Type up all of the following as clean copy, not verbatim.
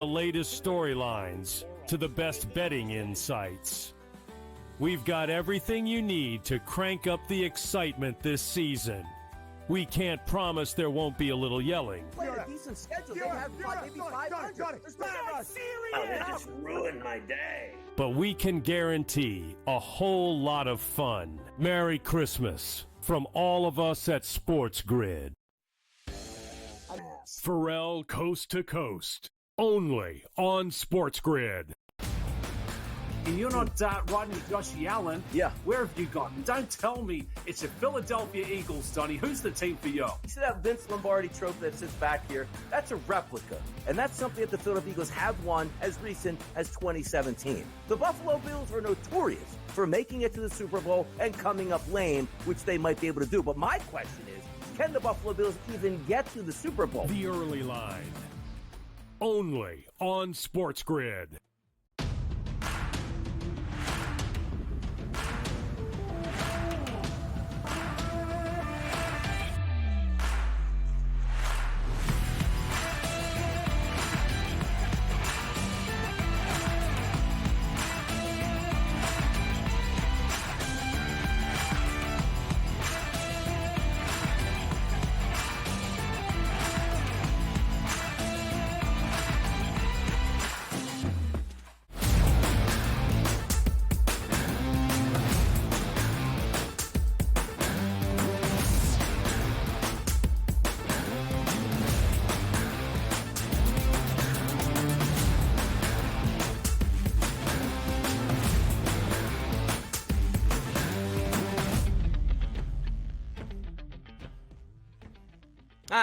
The latest storylines to the best betting insights. We've got everything you need to crank up the excitement this season. We can't promise there won't be a little yelling. Play a decent schedule. They have maybe 500. That just ruined my day. But we can guarantee a whole lot of fun. Merry Christmas from all of us at SportsGrid. Pharrell Coast to Coast. Only on SportsGrid. And you're not riding with Josh Allen. Yeah. Where have you gone? Don't tell me it's the Philadelphia Eagles, Donnie. Who's the team for you? You see that Vince Lombardi trophy that sits back here? That's a replica. And that's something that the Philadelphia Eagles have won as recent as 2017. The Buffalo Bills are notorious for making it to the Super Bowl and coming up lame, which they might be able to do. But my question is, can the Buffalo Bills even get to the Super Bowl? The early line. Only on SportsGrid.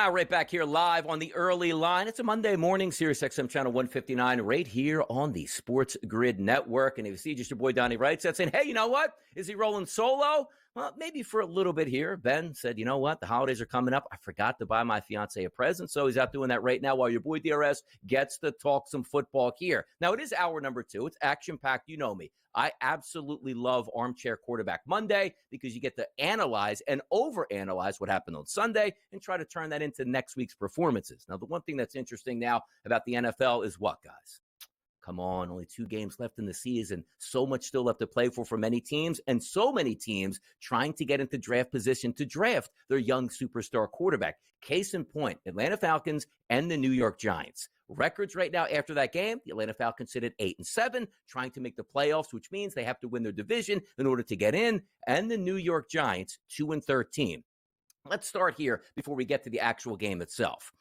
Right back here live on the early line. It's a Monday morning, Sirius XM channel 159, right here on the Sports Grid Network. And if you see just your boy Donnie Wright said, saying, hey, you know what? Is he rolling solo? Well, maybe for a little bit here. Ben said, you know what? The holidays are coming up. I forgot to buy my fiance a present. So he's out doing that right now while your boy DRS gets to talk some football here. Now, it is hour number 2. It's action-packed. You know me. I absolutely love Armchair Quarterback Monday because you get to analyze and overanalyze what happened on Sunday and try to turn that into next week's performances. Now, the one thing that's interesting now about the NFL is what, guys? Come on, only 2 games left in the season. So much still left to play for many teams, and so many teams trying to get into draft position to draft their young superstar quarterback. Case in point, Atlanta Falcons and the New York Giants. Records right now after that game, the Atlanta Falcons sit at 8-7, trying to make the playoffs, which means they have to win their division in order to get in, and the New York Giants 2-13. Let's start here before we get to the actual game itself.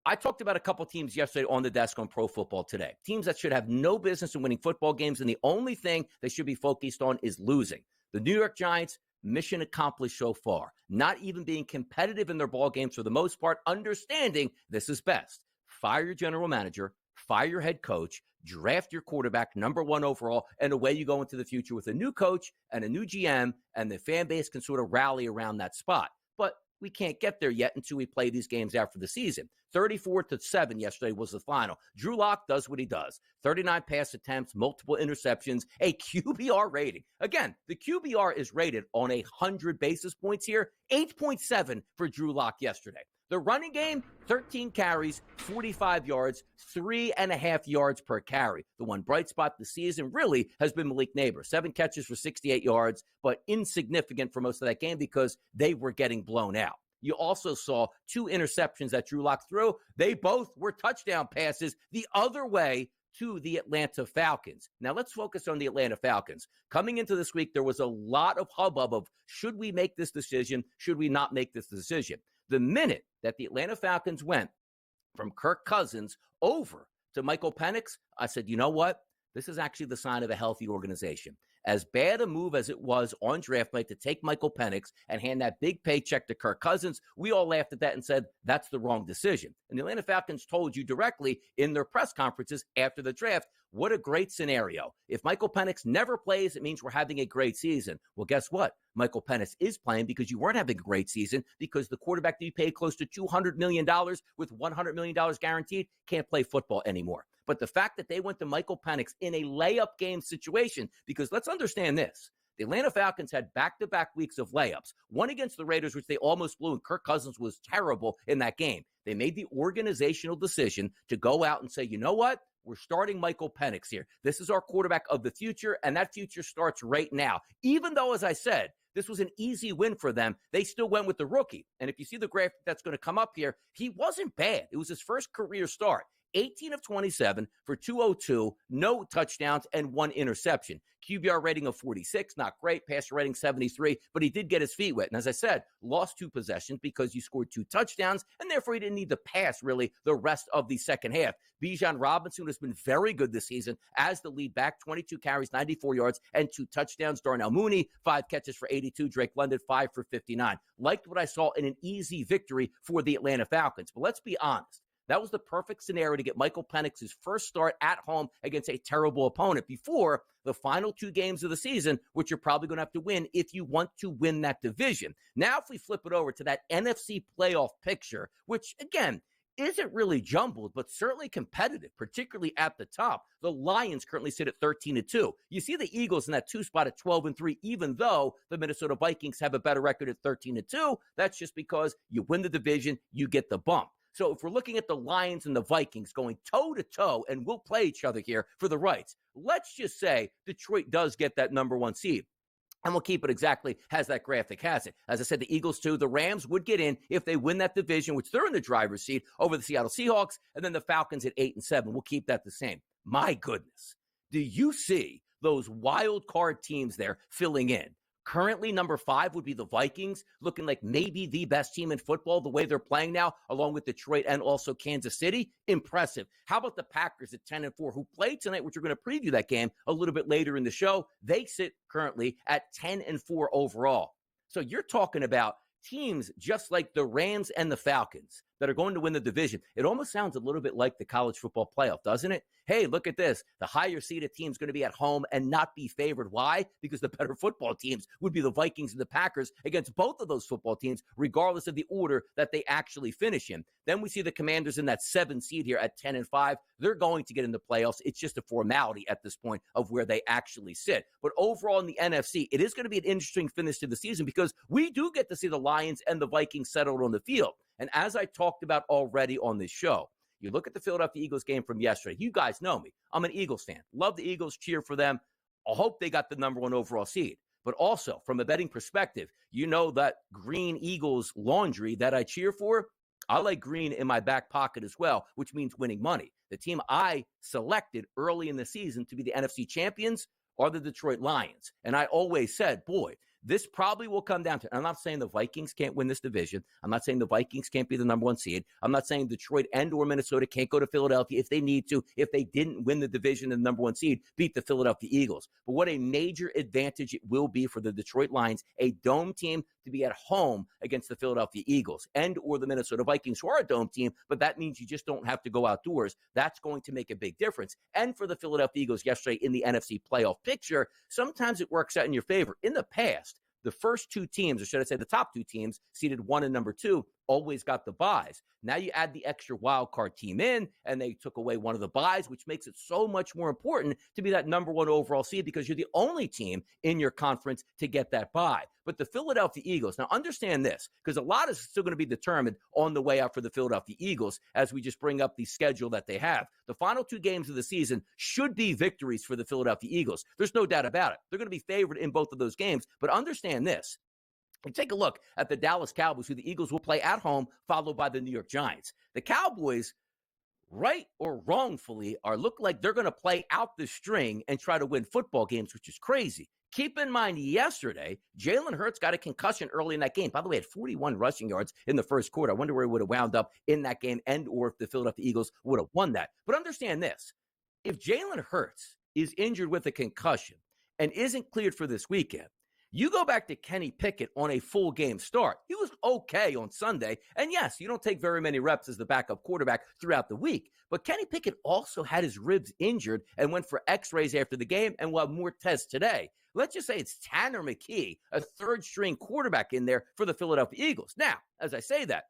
I talked about a couple teams yesterday on the desk on Pro Football Today. Teams that should have no business in winning football games, and the only thing they should be focused on is losing. The New York Giants, mission accomplished so far. Not even being competitive in their ball games for the most part, understanding this is best. Fire your general manager, fire your head coach, draft your quarterback, number 1 overall, and away you go into the future with a new coach and a new GM, and the fan base can sort of rally around that spot. But we can't get there yet until we play these games after the season. 34-7 yesterday was the final. Drew Lock does what he does. 39 pass attempts, multiple interceptions, a QBR rating. Again, the QBR is rated on 100 basis points here. 8.7 for Drew Lock yesterday. The running game, 13 carries, 45 yards, 3.5 yards per carry. The one bright spot this season really has been Malik Neighbor. 7 catches for 68 yards, but insignificant for most of that game because they were getting blown out. You also saw 2 interceptions that Drew Lock threw. They both were touchdown passes the other way to the Atlanta Falcons. Now let's focus on the Atlanta Falcons. Coming into this week, there was a lot of hubbub of should we make this decision? Should we not make this decision? The minute that the Atlanta Falcons went from Kirk Cousins over to Michael Penix, I said, you know what? This is actually the sign of a healthy organization. As bad a move as it was on draft night to take Michael Penix and hand that big paycheck to Kirk Cousins, we all laughed at that and said, that's the wrong decision. And the Atlanta Falcons told you directly in their press conferences after the draft, what a great scenario. If Michael Penix never plays, it means we're having a great season. Well, guess what? Michael Penix is playing because you weren't having a great season because the quarterback that you paid close to $200 million with $100 million guaranteed can't play football anymore. But the fact that they went to Michael Penix in a layup game situation, because let's understand this. The Atlanta Falcons had back-to-back weeks of layups. One against the Raiders, which they almost blew, and Kirk Cousins was terrible in that game. They made the organizational decision to go out and say, you know what? we're starting Michael Penix here. This is our quarterback of the future, and that future starts right now. Even though, as I said, this was an easy win for them, they still went with the rookie. And if you see the graphic that's going to come up here, he wasn't bad. It was his first career start. 18 of 27 for 202, no touchdowns, and 1 interception. QBR rating of 46, not great. Passer rating 73, but he did get his feet wet. And as I said, lost 2 possessions because you scored 2 touchdowns, and therefore he didn't need to pass really the rest of the second half. Bijan Robinson has been very good this season as the lead back, 22 carries, 94 yards, and 2 touchdowns. Darnell Mooney, 5 catches for 82. Drake London, 5 for 59. Liked what I saw in an easy victory for the Atlanta Falcons. But let's be honest. That was the perfect scenario to get Michael Penix's first start at home against a terrible opponent before the final 2 games of the season, which you're probably going to have to win if you want to win that division. Now, if we flip it over to that NFC playoff picture, which, again, isn't really jumbled, but certainly competitive, particularly at the top. The Lions currently sit at 13-2. You see the Eagles in that 2 spot at 12-3, even though the Minnesota Vikings have a better record at 13-2. That's just because you win the division, you get the bump. So if we're looking at the Lions and the Vikings going toe-to-toe, and we'll play each other here for the rights, let's just say Detroit does get that number 1 seed. And we'll keep it exactly as that graphic has it. As I said, the Eagles, too, the Rams would get in if they win that division, which they're in the driver's seat over the Seattle Seahawks, and then the Falcons at 8-7. We'll keep that the same. My goodness. Do you see those wild card teams there filling in? Currently, number 5 would be the Vikings, looking like maybe the best team in football the way they're playing now, along with Detroit and also Kansas City. Impressive. How about the Packers at 10-4, who played tonight, which we're going to preview that game a little bit later in the show. They sit currently at 10-4 overall. So you're talking about teams just like the Rams and the Falcons that are going to win the division. It almost sounds a little bit like the college football playoff, doesn't it? Hey, look at this. The higher seeded team's going to be at home and not be favored. Why? Because the better football teams would be the Vikings and the Packers against both of those football teams, regardless of the order that they actually finish in. Then we see the Commanders in that 7 seed here at 10-5. They're going to get in the playoffs. It's just a formality at this point of where they actually sit. But overall in the NFC, it is going to be an interesting finish to the season because we do get to see the Lions and the Vikings settled on the field. And as I talked about already on this show, you look at the Philadelphia Eagles game from yesterday. You guys know me. I'm an Eagles fan. Love the Eagles, cheer for them. I hope they got the number 1 overall seed. But also, from a betting perspective, you know that green Eagles laundry that I cheer for, I like green in my back pocket as well, which means winning money. The team I selected early in the season to be the NFC champions are the Detroit Lions. And I always said, boy, this probably will come down to, I'm not saying the Vikings can't win this division. I'm not saying the Vikings can't be the number 1 seed. I'm not saying Detroit and or Minnesota can't go to Philadelphia if they need to, if they didn't win the division and the number 1 seed, beat the Philadelphia Eagles. But what a major advantage it will be for the Detroit Lions, a dome team, to be at home against the Philadelphia Eagles and or the Minnesota Vikings, who are a dome team, but that means you just don't have to go outdoors. That's going to make a big difference. And for the Philadelphia Eagles yesterday in the NFC playoff picture, sometimes it works out in your favor. In the past, the first 2 teams, or should I say the top 2 teams, seeded 1 and number 2, always got the buys. Now you add the extra wild card team in, and they took away one of the buys, which makes it so much more important to be that number 1 overall seed because you're the only team in your conference to get that buy. But the Philadelphia Eagles, now understand this, because a lot is still going to be determined on the way out for the Philadelphia Eagles as we just bring up the schedule that they have. The final 2 games of the season should be victories for the Philadelphia Eagles. There's no doubt about it. They're going to be favored in both of those games, but understand this. And take a look at the Dallas Cowboys, who the Eagles will play at home, followed by the New York Giants. The Cowboys, right or wrongfully, look like they're going to play out the string and try to win football games, which is crazy. Keep in mind, yesterday, Jalen Hurts got a concussion early in that game. By the way, had 41 rushing yards in the first quarter. I wonder where he would have wound up in that game and or if the Philadelphia Eagles would have won that. But understand this. If Jalen Hurts is injured with a concussion and isn't cleared for this weekend, you go back to Kenny Pickett on a full game start. He was okay on Sunday. And yes, you don't take very many reps as the backup quarterback throughout the week. But Kenny Pickett also had his ribs injured and went for x-rays after the game and will have more tests today. Let's just say it's Tanner McKee, a third-string quarterback in there for the Philadelphia Eagles. Now, as I say that,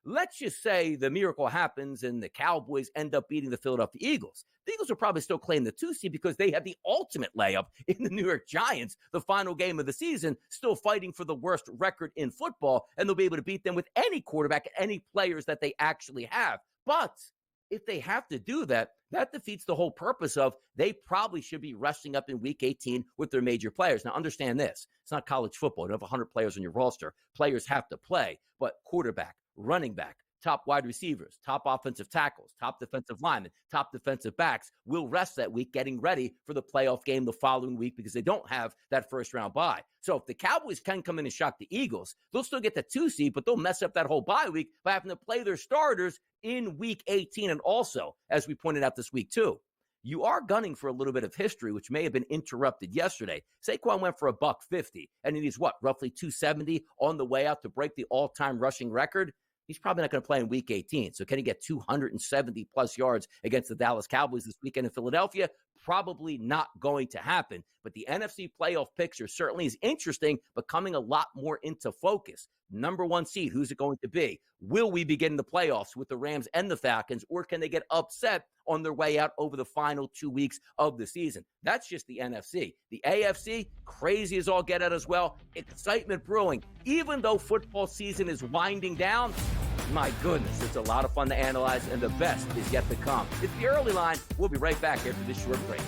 let's just say the miracle happens and the Cowboys end up beating the Philadelphia Eagles. The Eagles will probably still claim the 2 seed because they have the ultimate layup in the New York Giants, the final game of the season, still fighting for the worst record in football, and they'll be able to beat them with any quarterback and any players that they actually have. But if they have to do that, that defeats the whole purpose of they probably should be resting up in week 18 with their major players. Now, understand this. It's not college football. You don't have 100 players on your roster. Players have to play, but quarterback, running back, top wide receivers, top offensive tackles, top defensive linemen, top defensive backs will rest that week getting ready for the playoff game the following week because they don't have that first-round bye. So if the Cowboys can come in and shock the Eagles, they'll still get the 2 seed, but they'll mess up that whole bye week by having to play their starters in week 18. And also, as we pointed out this week too, you are gunning for a little bit of history, which may have been interrupted yesterday. Saquon went for $150, and he's roughly 270 on the way out to break the all-time rushing record. He's probably not going to play in week 18. So can he get 270-plus yards against the Dallas Cowboys this weekend in Philadelphia? Probably not going to happen. But the NFC playoff picture certainly is interesting, but coming a lot more into focus. Number 1 seed, who's it going to be? Will we be getting the playoffs with the Rams and the Falcons, or can they get upset on their way out over the final 2 weeks of the season? That's just the NFC. The AFC, crazy as all get out as well. Excitement brewing. Even though football season is winding down, my goodness, it's a lot of fun to analyze, and the best is yet to come. It's the early line. We'll be right back after this short break.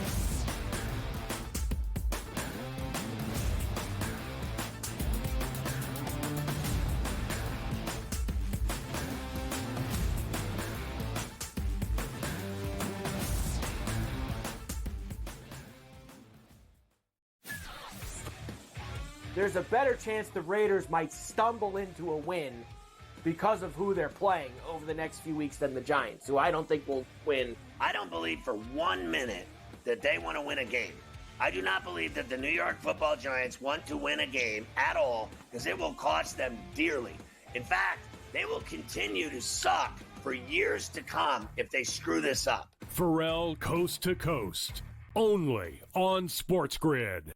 There's a better chance the Raiders might stumble into a win because of who they're playing over the next few weeks than the Giants, who I don't think will win. I don't believe for 1 minute that they want to win a game. I do not believe that the New York Football Giants want to win a game at all because it will cost them dearly. In fact, they will continue to suck for years to come if they screw this up. Pharrell Coast to Coast, only on SportsGrid.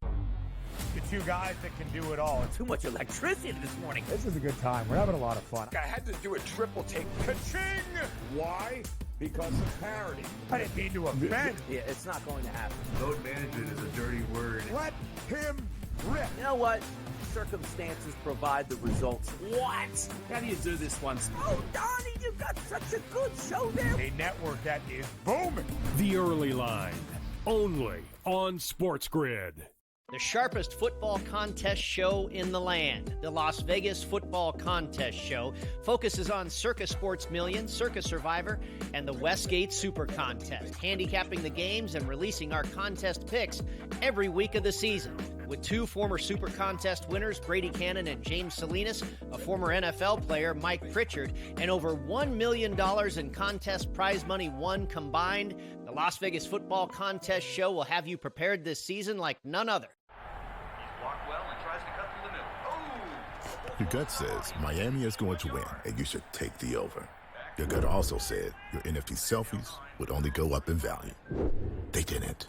The 2 guys that can do it all. Too much electricity this morning. This is a good time. We're having a lot of fun. I had to do a triple take. Ka-ching! Why? Because of parity. I didn't mean to offend. Yeah, it's not going to happen. Load management is a dirty word. Let him rip. You know what? Circumstances provide the results. What? How do you do this once? Oh, Donnie, you got such a good show there. A network that is booming. The Early Line, only on SportsGrid. The sharpest football contest show in the land, the Las Vegas Football Contest Show, focuses on Circus Sports Million, Circus Survivor, and the Westgate Super Contest, handicapping the games and releasing our contest picks every week of the season. With 2 former Super Contest winners, Brady Cannon and James Salinas, a former NFL player, Mike Pritchard, and over $1 million in contest prize money won combined, the Las Vegas Football Contest Show will have you prepared this season like none other. Your gut says Miami is going to win, and you should take the over. Your gut also said your NFT selfies would only go up in value. They didn't.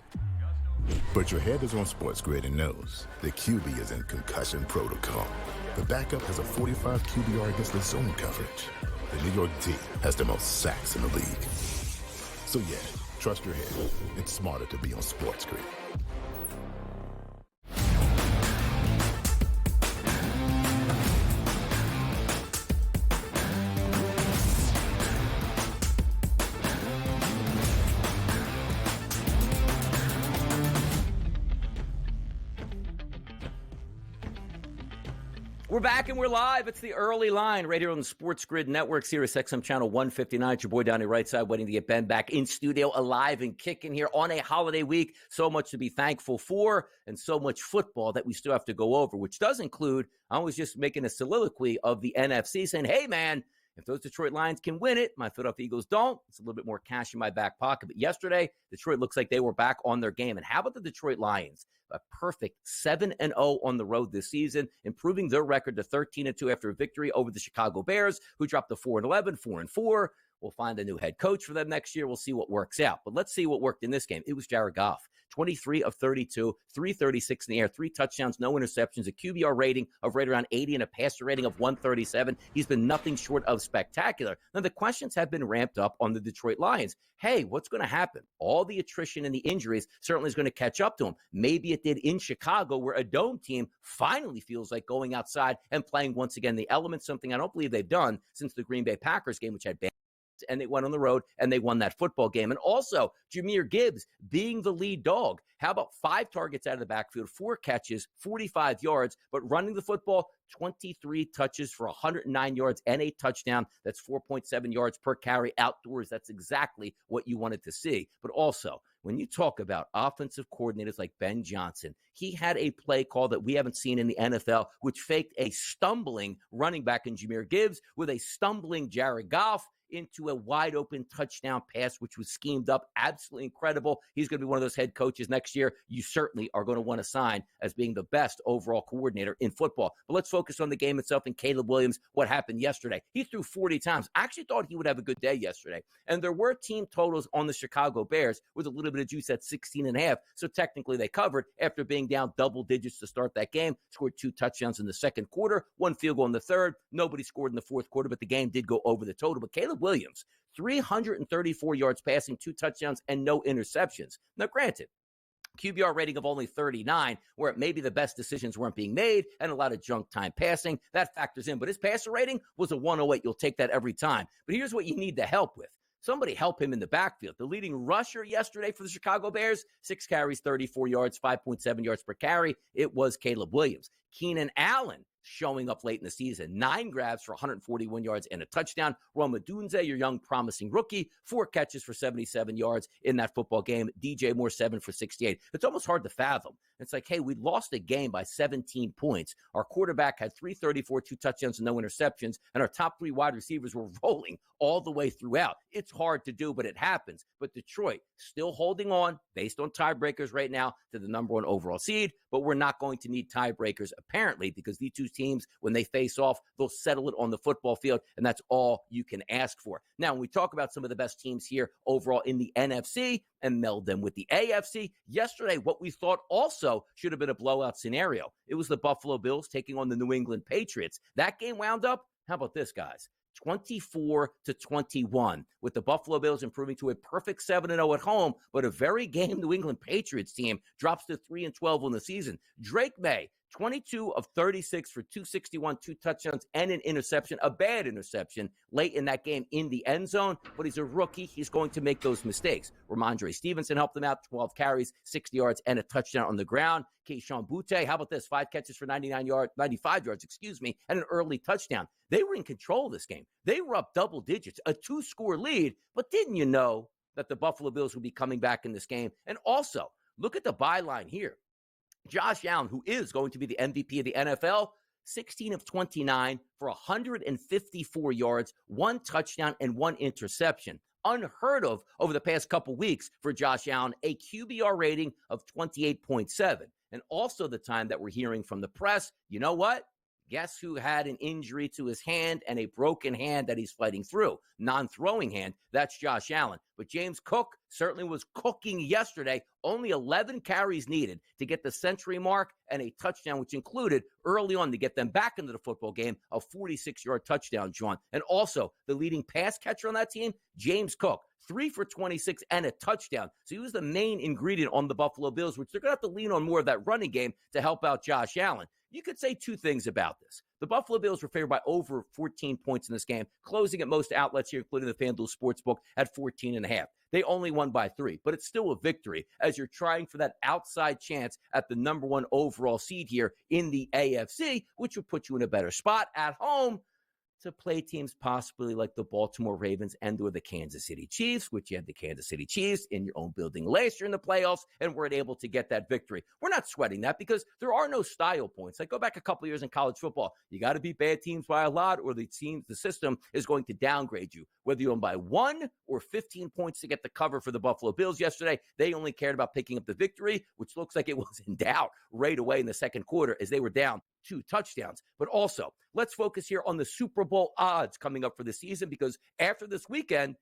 But your head is on SportsGrid and knows the QB is in concussion protocol. The backup has a 45 QBR against the zone coverage. The New York D has the most sacks in the league. So yeah, trust your head. It's smarter to be on SportsGrid. We're back and we're live. It's the Early Line right here on the SportsGrid Network, Sirius XM Channel 159. It's your boy Donnie right side, waiting to get Ben back in studio, alive and kicking here on a holiday week. So much to be thankful for and so much football that we still have to go over, which does include, I was just making a soliloquy of the NFC saying, hey, man, if those Detroit Lions can win it, my Philadelphia Eagles don't. It's a little bit more cash in my back pocket. But yesterday, Detroit looks like they were back on their game. And how about the Detroit Lions? A perfect 7-0 on the road this season, improving their record to 13-2 after a victory over the Chicago Bears, who dropped to 4-11, 4-4. We'll find a new head coach for them next year. We'll see what works out. But let's see what worked in this game. It was Jared Goff. 23 of 32, 336 in the air, 3 touchdowns, no interceptions, a QBR rating of right around 80 and a passer rating of 137. He's been nothing short of spectacular. Now, the questions have been ramped up on the Detroit Lions. Hey, what's going to happen? All the attrition and the injuries certainly is going to catch up to him. Maybe it did in Chicago, where a dome team finally feels like going outside and playing once again the elements, something I don't believe they've done since the Green Bay Packers game, which had bad and they went on the road and they won that football game. And also, Jahmyr Gibbs being the lead dog. How about 5 targets out of the backfield, 4 catches, 45 yards, but running the football, 23 touches for 109 yards and a touchdown. That's 4.7 yards per carry outdoors. That's exactly what you wanted to see. But also, when you talk about offensive coordinators like Ben Johnson, he had a play call that we haven't seen in the NFL, which faked a stumbling running back in Jahmyr Gibbs with a stumbling Jared Goff into a wide-open touchdown pass, which was schemed up. Absolutely incredible. He's going to be one of those head coaches next year you certainly are going to want to sign as being the best overall coordinator in football. But let's focus on the game itself and Caleb Williams, what happened yesterday. He threw 40 times. I actually thought he would have a good day yesterday. And there were team totals on the Chicago Bears with a little bit of juice at 16.5. So technically they covered after being down double digits to start that game. Scored 2 touchdowns in the second quarter, 1 field goal in the third. Nobody scored in the fourth quarter, but the game did go over the total. But Caleb Williams, 334 yards passing, 2 touchdowns, and no interceptions. Now, granted, QBR rating of only 39, where maybe the best decisions weren't being made and a lot of junk time passing. That factors in. But his passer rating was a 108. You'll take that every time. But here's what you need to help with. Somebody help him in the backfield. The leading rusher yesterday for the Chicago Bears, 6 carries, 34 yards, 5.7 yards per carry. It was Caleb Williams. Keenan Allen showing up late in the season. 9 grabs for 141 yards and a touchdown. Rome Odunze, your young promising rookie, 4 catches for 77 yards in that football game. DJ Moore, 7 for 68. It's almost hard to fathom. It's like, hey, we lost a game by 17 points. Our quarterback had 334, 2 touchdowns and no interceptions, and our top 3 wide receivers were rolling all the way throughout. It's hard to do, but it happens. But Detroit still holding on based on tiebreakers right now to the number 1 overall seed, but we're not going to need tiebreakers apparently because these two teams, when they face off, they'll settle it on the football field, and that's all you can ask for. Now, when we talk about some of the best teams here overall in the NFC and meld them with the AFC, yesterday, what we thought also should have been a blowout scenario. It was the Buffalo Bills taking on the New England Patriots. That game wound up, how about this, guys? 24-21, with the Buffalo Bills improving to a perfect 7-0 at home, but a very game New England Patriots team drops to 3-12 on the season. Drake May, 22 of 36 for 261, 2 touchdowns, and an interception, a bad interception late in that game in the end zone, but he's a rookie. He's going to make those mistakes. Ramondre Stevenson helped them out, 12 carries, 60 yards, and a touchdown on the ground. Keyshawn Butte, how about this? 5 catches for 95 yards, and an early touchdown. They were in control of this game. They were up double digits, a 2-score lead, but didn't you know that the Buffalo Bills would be coming back in this game? And also, look at the byline here. Josh Allen, who is going to be the MVP of the NFL, 16 of 29 for 154 yards, 1 touchdown, and 1 interception. Unheard of over the past couple weeks for Josh Allen, a QBR rating of 28.7. And also the time that we're hearing from the press, you know what? Guess who had an injury to his hand and a broken hand that he's fighting through? Non-throwing hand. That's Josh Allen. But James Cook certainly was cooking yesterday. Only 11 carries needed to get the century mark and a touchdown, which included early on to get them back into the football game, a 46-yard touchdown, John. And also the leading pass catcher on that team, James Cook. 3 for 26 and a touchdown. So he was the main ingredient on the Buffalo Bills, which they're going to have to lean on more of that running game to help out Josh Allen. You could say 2 things about this. The Buffalo Bills were favored by over 14 points in this game, closing at most outlets here, including the FanDuel Sportsbook, at 14.5. They only won by 3, but it's still a victory as you're trying for that outside chance at the number 1 overall seed here in the AFC, which would put you in a better spot at home to play teams possibly like the Baltimore Ravens and or the Kansas City Chiefs, which you had the Kansas City Chiefs in your own building last year in the playoffs and weren't able to get that victory. We're not sweating that because there are no style points. Like go back a couple years in college football. You got to beat bad teams by a lot or the system is going to downgrade you. Whether you win by 1 or 15 points to get the cover for the Buffalo Bills yesterday, they only cared about picking up the victory, which looks like it was in doubt right away in the second quarter as they were down 2 touchdowns. But also, let's focus here on the Super Bowl odds coming up for the season because after this weekend,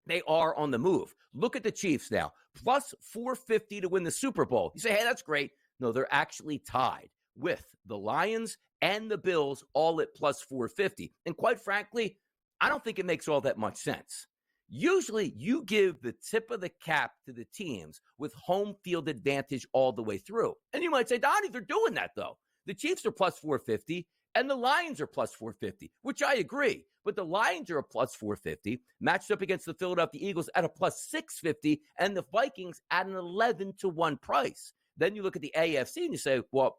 they are on the move. Look at the Chiefs now, plus 450 to win the Super Bowl. You say, hey, that's great. No, they're actually tied with the Lions and the Bills all at plus 450. And quite frankly, I don't think it makes all that much sense. Usually you give the tip of the cap to the teams with home field advantage all the way through. And you might say, Donnie, they're doing that though. The Chiefs are plus 450 And the Lions are plus 450, which I agree. But the Lions are a plus 450, matched up against the Philadelphia Eagles at a plus 650, and the Vikings at an 11-1 price. Then you look at the AFC and you say, well,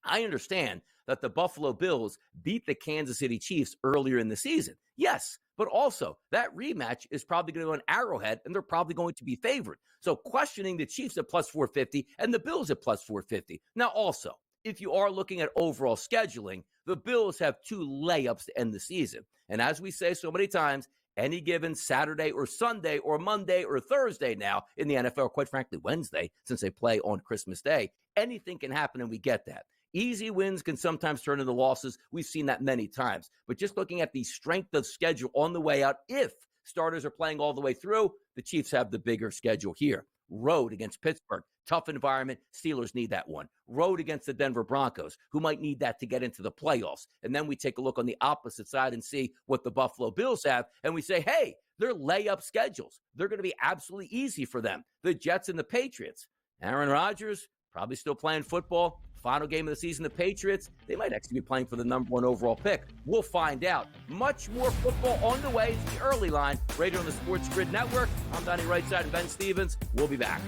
I understand that the Buffalo Bills beat the Kansas City Chiefs earlier in the season. Yes, but also that rematch is probably going to go on Arrowhead, and they're probably going to be favored. So questioning the Chiefs at plus 450 and the Bills at plus 450. Now, also, if you are looking at overall scheduling, the Bills have 2 layups to end the season. And as we say so many times, any given Saturday or Sunday or Monday or Thursday now in the NFL, quite frankly, Wednesday, since they play on Christmas Day, anything can happen, and we get that. Easy wins can sometimes turn into losses. We've seen that many times. But just looking at the strength of schedule on the way out, if starters are playing all the way through, the Chiefs have the bigger schedule here. Road against Pittsburgh, tough environment. Steelers need that one. Road against the Denver Broncos, who might need that to get into the playoffs. And then we take a look on the opposite side and see what the Buffalo Bills have. And we say, hey, they're layup schedules. They're going to be absolutely easy for them. The Jets and the Patriots. Aaron Rodgers, probably still playing football. Final game of the season, the Patriots, they might actually be playing for the number 1 overall pick. We'll find out. Much more football on the way. It's the early line right here on the Sports Grid Network. I'm Donnie Rightside and Ben Stevens. We'll be back.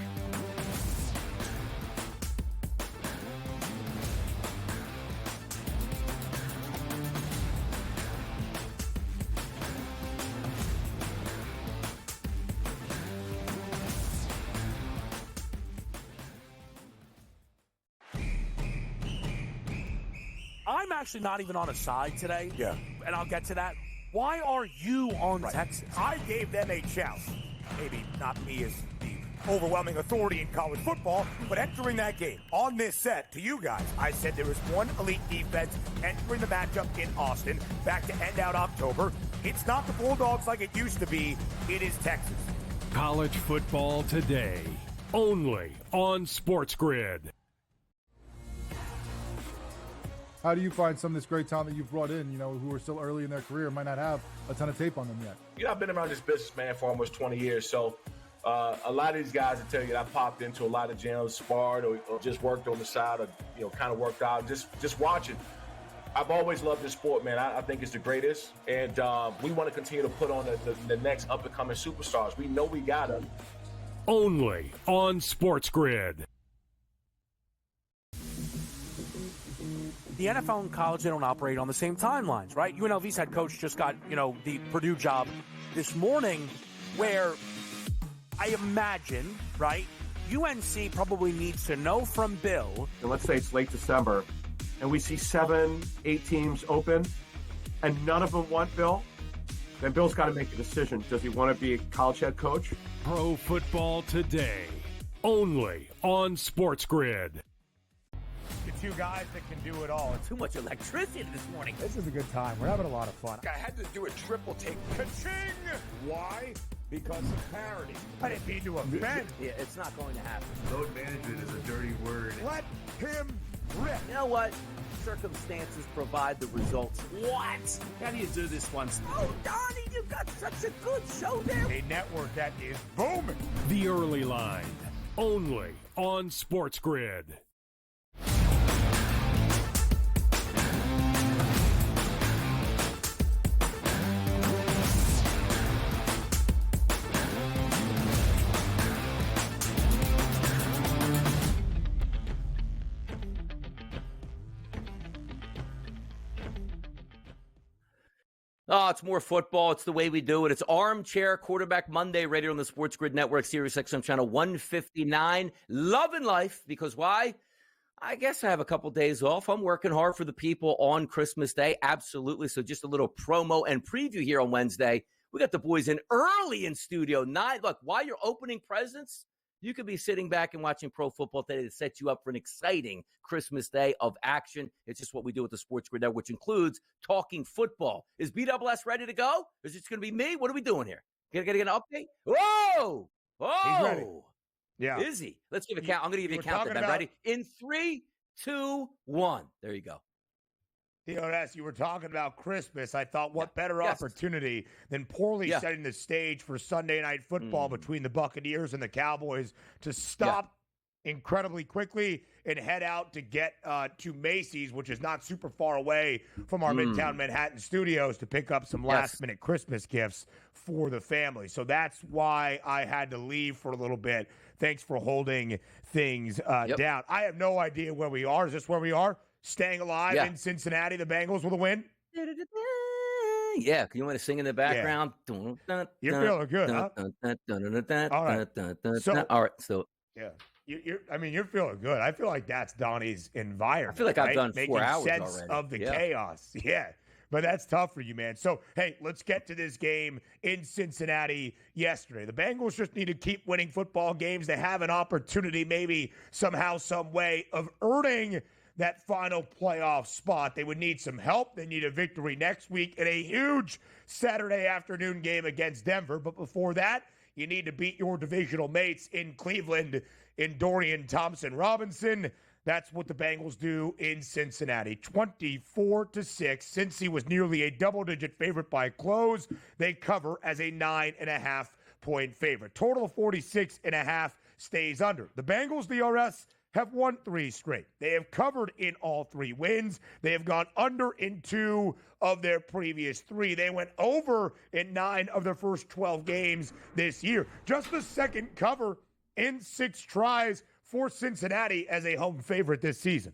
I'm actually not even on a side today. Yeah. And I'll get to that. Why are you on Texas? I gave them a chance. Maybe not me as the overwhelming authority in college football, but entering that game on this set to you guys, I said there was one elite defense entering the matchup in Austin back to end out October. It's not the Bulldogs like it used to be. It is Texas. College football today, only on SportsGrid. How do you find some of this great talent that you've brought in, who are still early in their career, might not have a ton of tape on them yet? I've been around this business, man, for almost 20 years. So a lot of these guys will tell you that I popped into a lot of gyms, sparred, or just worked on the side, or, kind of worked out, just watching. I've always loved this sport, man. I think it's the greatest. And we want to continue to put on the next up-and-coming superstars. We know we got them. Only on SportsGrid. The NFL and college, they don't operate on the same timelines, right? UNLV's head coach just got, the Purdue job this morning, where I imagine, right, UNC probably needs to know from Bill. And let's say it's late December, and we see 7, 8 teams open, and none of them want Bill. Then Bill's got to make a decision. Does he want to be a college head coach? Pro football today, only on SportsGrid. The 2 guys that can do it all. Too much electricity this morning. This is a good time. We're having a lot of fun. I had to do a triple take. Ka-ching! Why? Because of parity. I didn't mean to offend. Yeah, it's not going to happen. Load management is a dirty word. Let him rip. You know what? Circumstances provide the results. What? How do you do this one? Oh, Donnie, you've got such a good show there. A network that is booming. The early line, only on SportsGrid. Oh, it's more football. It's the way we do it. It's Armchair Quarterback Monday right here on the Sports Grid Network, Sirius XM Channel 159. Loving life, because why? I guess I have a couple days off. I'm working hard for the people on Christmas Day. Absolutely. So just a little promo and preview here on Wednesday. We got the boys in early in Studio 9. Look, while you're opening presents, you could be sitting back and watching Pro Football Today to set you up for an exciting Christmas Day of action. It's just what we do with the Sports Grid Network, which includes talking football. Is BWS ready to go? Is it going to be me? What are we doing here? Gonna get an update? Whoa! He's ready. Yeah. Is he? Let's give a count. I'm going to give you a count. Ben, ready? In 3, 2, 1. There you go. DRS, you were talking about Christmas. I thought, what better opportunity than poorly setting the stage for Sunday Night Football between the Buccaneers and the Cowboys to stop incredibly quickly and head out to get to Macy's, which is not super far away from our Midtown Manhattan studios, to pick up some last-minute Christmas gifts for the family. So that's why I had to leave for a little bit. Thanks for holding things down. I have no idea where we are. Is this where we are? Staying alive in Cincinnati, the Bengals with a win? Yeah, you want to sing in the background? Yeah. You're feeling good, huh? All right. All right, so yeah. You're feeling good. I feel like that's Donnie's environment. I feel like I've done Making 4 hours sense already. of the chaos. Yeah. But that's tough for you, man. So, hey, let's get to this game in Cincinnati yesterday. The Bengals just need to keep winning football games. They have an opportunity, maybe somehow, some way, of earning that final playoff spot. They would need some help. They need a victory next week in a huge Saturday afternoon game against Denver. But before that, you need to beat your divisional mates in Cleveland in Dorian Thompson-Robinson. That's what the Bengals do in Cincinnati. 24-6. Cincy was nearly a double-digit favorite by close. They cover as a 9.5-point favorite. Total of 46.5 stays under. The Bengals, DRS, have won 3 straight. They have covered in all 3 wins. They have gone under in 2 of their previous 3. They went over in 9 of their first 12 games this year. Just the second cover in 6 tries for Cincinnati as a home favorite this season.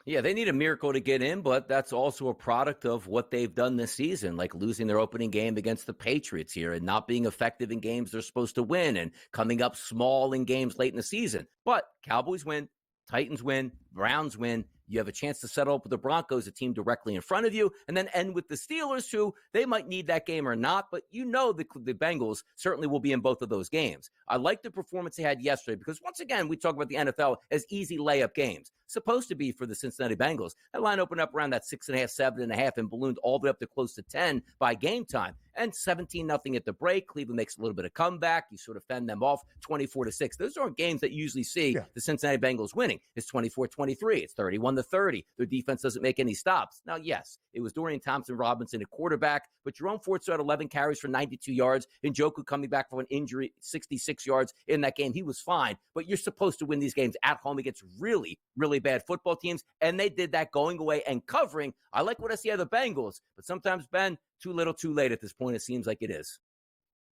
Yeah, they need a miracle to get in, but that's also a product of what they've done this season, like losing their opening game against the Patriots here and not being effective in games they're supposed to win and coming up small in games late in the season. But Cowboys win, Titans win, Browns win. You have a chance to settle up with the Broncos, a team directly in front of you, and then end with the Steelers, who they might need that game or not, but you know the Bengals certainly will be in both of those games. I like the performance they had yesterday because, once again, we talk about the NFL as easy layup games. Supposed to be for the Cincinnati Bengals. That line opened up around that 6.5, 7.5, and ballooned all the way up to close to 10 by game time. And 17-0 at the break. Cleveland makes a little bit of comeback. You sort of fend them off 24-6. Those aren't games that you usually see the Cincinnati Bengals winning. It's 24-23. It's 31-30. Their defense doesn't make any stops. Now, yes, it was Dorian Thompson-Robinson at quarterback, but Jerome Ford still had 11 carries for 92 yards. Njoku coming back from an injury, 66 yards in that game. He was fine, but you're supposed to win these games at home against really, really bad football teams, and they did that going away and covering. I like what I see out of the Bengals, but sometimes, Ben, too little too late at this point. It seems like it is.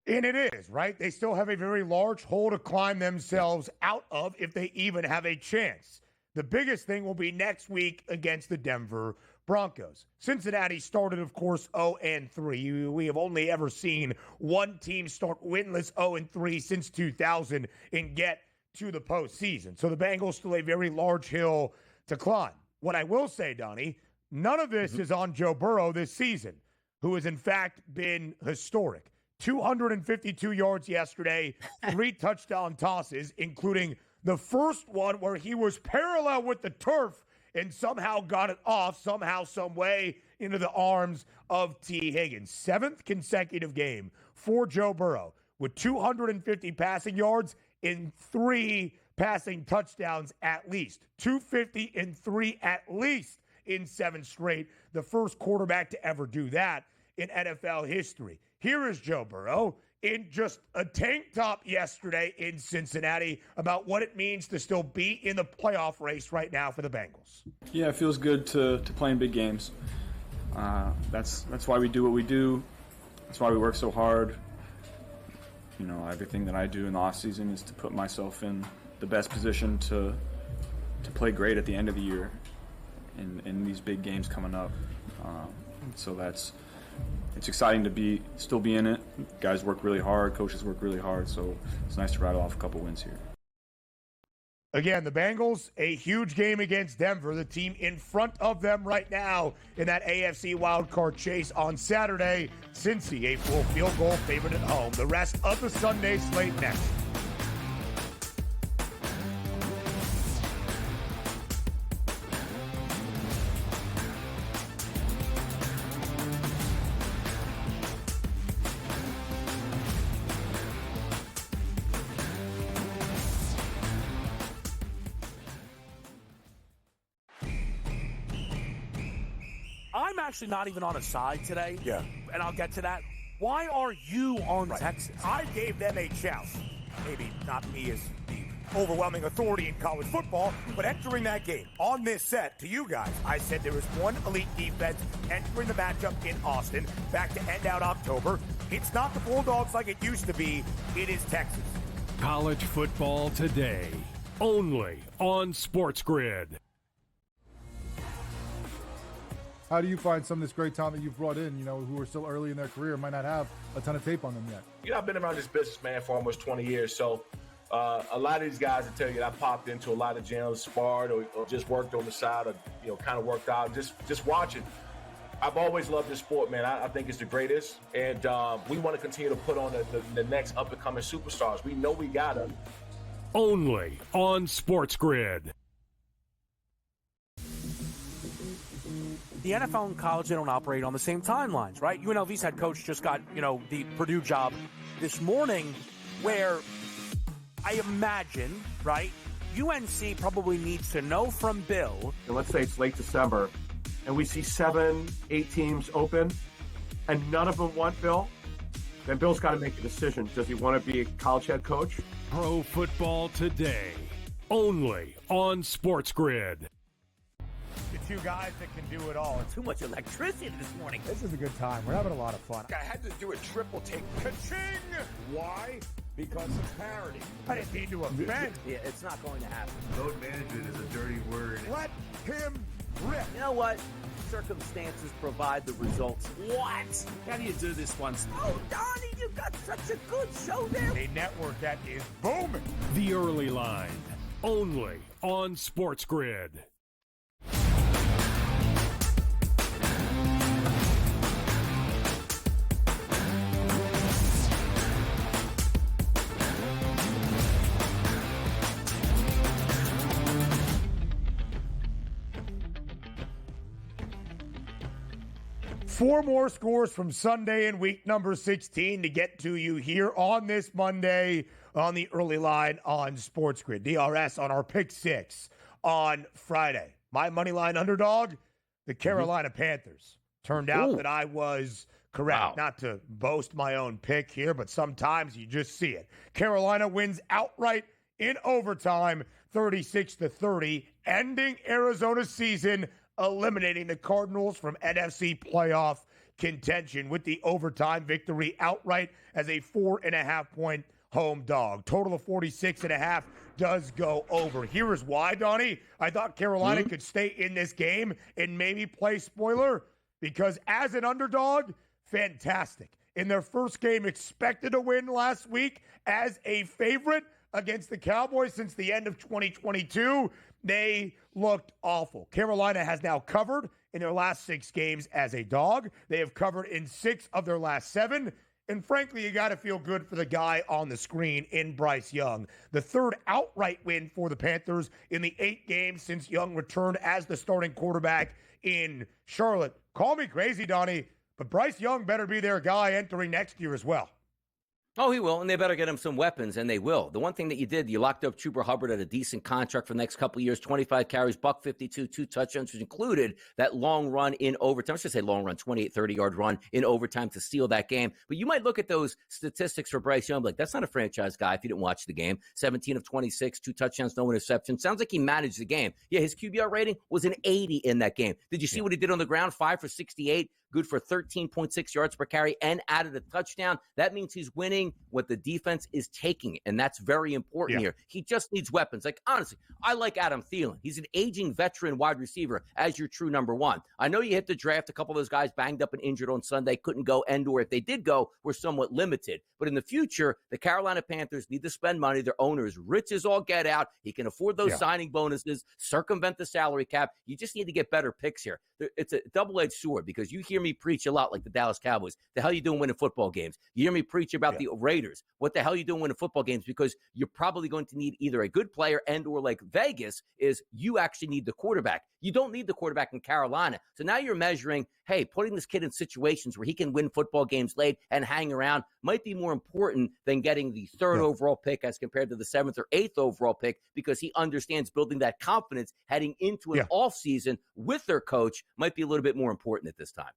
And it is, right? They still have a very large hole to climb themselves out of if they even have a chance. The biggest thing will be next week against the Denver Broncos. Cincinnati started, of course, 0-3. We have only ever seen one team start winless 0-3 since 2000 and get to the postseason. So the Bengals still a very large hill to climb. What I will say, Donnie, none of this is on Joe Burrow this season, who has in fact been historic. 252 yards yesterday, 3 touchdown tosses, including the first one where he was parallel with the turf and somehow got it off, somehow, some way, into the arms of T. Higgins. 7th consecutive game for Joe Burrow with 250 passing yards in 3 passing touchdowns at least. 250 in 3 at least in 7 straight. The first quarterback to ever do that in NFL history. Here is Joe Burrow in just a tank top yesterday in Cincinnati about what it means to still be in the playoff race right now for the Bengals. Yeah, it feels good to play in big games. That's why we do what we do. That's why we work so hard. You know, everything that I do in the offseason is to put myself in the best position to play great at the end of the year in these big games coming up. So it's exciting to still be in it. Guys work really hard, coaches work really hard, so it's nice to rattle off a couple wins here. Again, the Bengals, a huge game against Denver, the team in front of them right now in that AFC wildcard chase on Saturday. Cincy, a full field goal favorite at home. The rest of the Sunday slate next. I'm actually not even on a side today. Yeah. And I'll get to that. Why are you on Texas? I gave them a chance. Maybe not me as the overwhelming authority in college football, but entering that game on this set, to you guys, I said there was one elite defense entering the matchup in Austin back to end out October. It's not the Bulldogs like it used to be. It is Texas. College football today, only on SportsGrid. How do you find some of this great talent that you've brought in, who are still early in their career, might not have a ton of tape on them yet? I've been around this business, man, for almost 20 years. So a lot of these guys will tell you that I popped into a lot of gyms, sparred or just worked on the side or, kind of worked out, just watching. I've always loved this sport, man. I think it's the greatest. And we want to continue to put on the next up-and-coming superstars. We know we got them. Only on SportsGrid. The NFL and college, they don't operate on the same timelines, right? UNLV's head coach just got, the Purdue job this morning, where I imagine, right, UNC probably needs to know from Bill. And let's say it's late December, and we see 7, 8 teams open, and none of them want Bill. Then Bill's got to make a decision. Does he want to be a college head coach? Pro football today, only on SportsGrid. The two guys that can do it all. Too much electricity this morning. This is a good time. We're having a lot of fun. I had to do a triple take. Ka-ching! Why? Because of parity. I didn't mean to offend. Yeah, it's not going to happen. Load management is a dirty word. Let him rip. You know what? Circumstances provide the results. What? How do you do this once? Oh, Donnie, you got such a good show there. A network that is booming. The Early Line, only on SportsGrid. Four more scores from Sunday in week number 16 to get to you here on this Monday on the Early Line on SportsGrid. DRS on our Pick 6 on Friday. My money line underdog, the Carolina Panthers. Turned out that I was correct. Wow. Not to boast my own pick here, but sometimes you just see it. Carolina wins outright in overtime, 36-30, ending Arizona's season, eliminating the Cardinals from NFC playoff contention with the overtime victory outright as a 4.5-point home dog. Total of 46.5 does go over. Here is why, Donnie. I thought Carolina could stay in this game and maybe play spoiler, because as an underdog, fantastic. In their first game, expected to win last week as a favorite against the Cowboys since the end of 2022. They looked awful. Carolina has now covered in their last 6 games as a dog. They have covered in 6 of their last 7. And frankly, you got to feel good for the guy on the screen in Bryce Young. The third outright win for the Panthers in the 8 games since Young returned as the starting quarterback in Charlotte. Call me crazy, Donnie, but Bryce Young better be their guy entering next year as well. Oh, he will, and they better get him some weapons, and they will. The one thing that you did, you locked up Chuba Hubbard at a decent contract for the next couple of years, 25 carries, $152, 2 touchdowns, which included that long run in overtime. I should say long run, 28, 30-yard run in overtime to seal that game. But you might look at those statistics for Bryce Young, like, that's not a franchise guy if you didn't watch the game. 17 of 26, 2 touchdowns, no interception. Sounds like he managed the game. Yeah, his QBR rating was an 80 in that game. Did you see what he did on the ground? 5 for 68. Good for 13.6 yards per carry and added a touchdown. That means he's winning what the defense is taking, and that's very important here. He just needs weapons. Like, honestly, I like Adam Thielen. He's an aging veteran wide receiver as your true number one. I know you hit the draft. A couple of those guys banged up and injured on Sunday, couldn't go, and/or if they did go, were somewhat limited. But in the future, the Carolina Panthers need to spend money. Their owner is rich as all get out. He can afford those signing bonuses, circumvent the salary cap. You just need to get better picks here. It's a double-edged sword, because you hear me preach a lot like the Dallas Cowboys. The hell you doing winning football games? You hear me preach about the Raiders. What the hell you doing winning football games? Because you're probably going to need either a good player and/or, like Vegas, is you actually need the quarterback. You don't need the quarterback in Carolina. So now you're measuring, hey, putting this kid in situations where he can win football games late and hang around might be more important than getting the 3rd overall pick as compared to the 7th or 8th overall pick, because he understands building that confidence heading into an offseason with their coach might be a little bit more important at this time.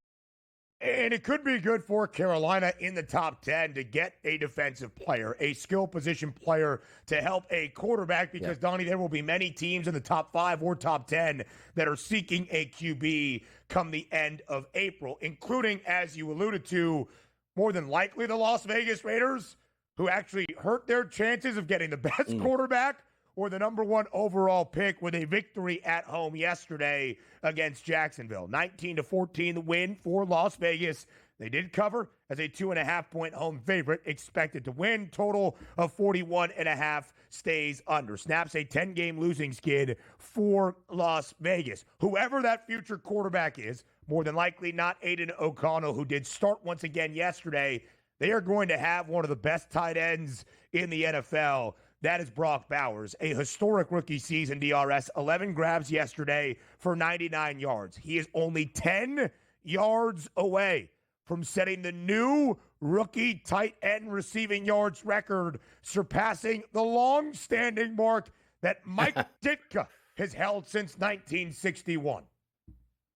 And it could be good for Carolina in the top 10 to get a defensive player, a skill position player to help a quarterback because, Donnie, there will be many teams in the top 5 or top 10 that are seeking a QB come the end of April, including, as you alluded to, more than likely the Las Vegas Raiders, who actually hurt their chances of getting the best quarterback or the number 1 overall pick with a victory at home yesterday against Jacksonville. 19-14 the win for Las Vegas. They did cover as a 2.5-point home favorite, expected to win. Total of 41.5 stays under. Snaps a 10-game losing skid for Las Vegas. Whoever that future quarterback is, more than likely not Aiden O'Connell, who did start once again yesterday, they are going to have one of the best tight ends in the NFL. That is Brock Bowers, a historic rookie season, DRS. 11 grabs yesterday for 99 yards. He is only 10 yards away from setting the new rookie tight end receiving yards record, surpassing the long-standing mark that Mike Ditka has held since 1961.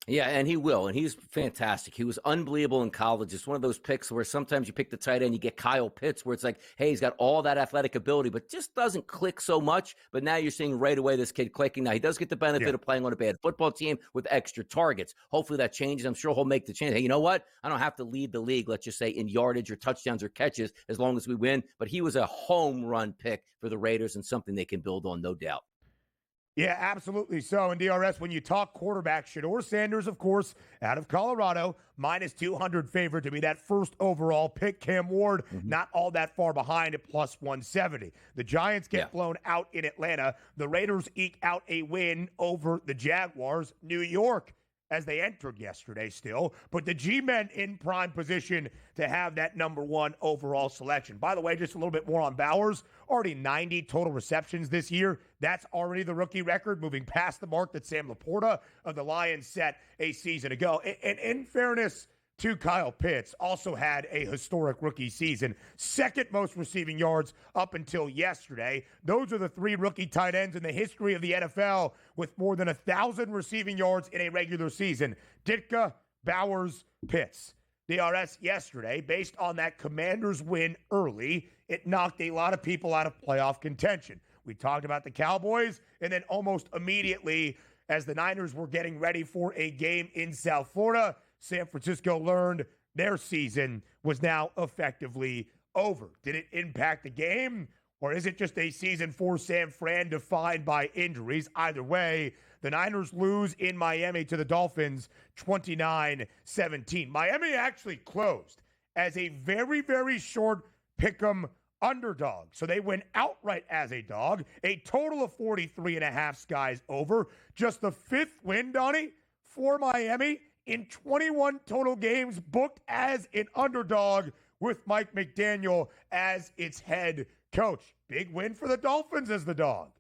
Yeah, and he will, and he's fantastic. He was unbelievable in college. It's one of those picks where sometimes you pick the tight end, you get Kyle Pitts, where it's like, hey, he's got all that athletic ability, but just doesn't click so much. But now you're seeing right away this kid clicking. Now, he does get the benefit of playing on a bad football team with extra targets. Hopefully that changes. I'm sure he'll make the change. Hey, you know what? I don't have to lead the league, let's just say, in yardage or touchdowns or catches as long as we win. But he was a home run pick for the Raiders and something they can build on, no doubt. Yeah, absolutely so. And DRS, when you talk quarterback, Shedeur Sanders, of course, out of Colorado, minus 200 favorite to be that first overall pick. Cam Ward, not all that far behind at plus 170. The Giants get blown out in Atlanta. The Raiders eke out a win over the Jaguars. New York, as they entered yesterday still, but the G-men in prime position to have that number 1 overall selection. By the way, just a little bit more on Bowers. Already 90 total receptions this year. That's already the rookie record, moving past the mark that Sam Laporta of the Lions set a season ago. And in fairness to Kyle Pitts, also had a historic rookie season. Second most receiving yards up until yesterday. Those are the 3 rookie tight ends in the history of the NFL with more than 1,000 receiving yards in a regular season. Ditka, Bowers, Pitts. DRS yesterday, based on that Commanders win early, it knocked a lot of people out of playoff contention. We talked about the Cowboys, and then almost immediately, as the Niners were getting ready for a game in South Florida, San Francisco learned their season was now effectively over. Did it impact the game, or is it just a season for San Fran defined by injuries? Either way, the Niners lose in Miami to the Dolphins 29-17. Miami actually closed as a very, very short pick'em underdog. So they went outright as a dog. A total of 43.5 skies over. Just the 5th win, Donnie, for Miami in 21 total games booked as an underdog with Mike McDaniel as its head coach. Big win for the Dolphins as the dog.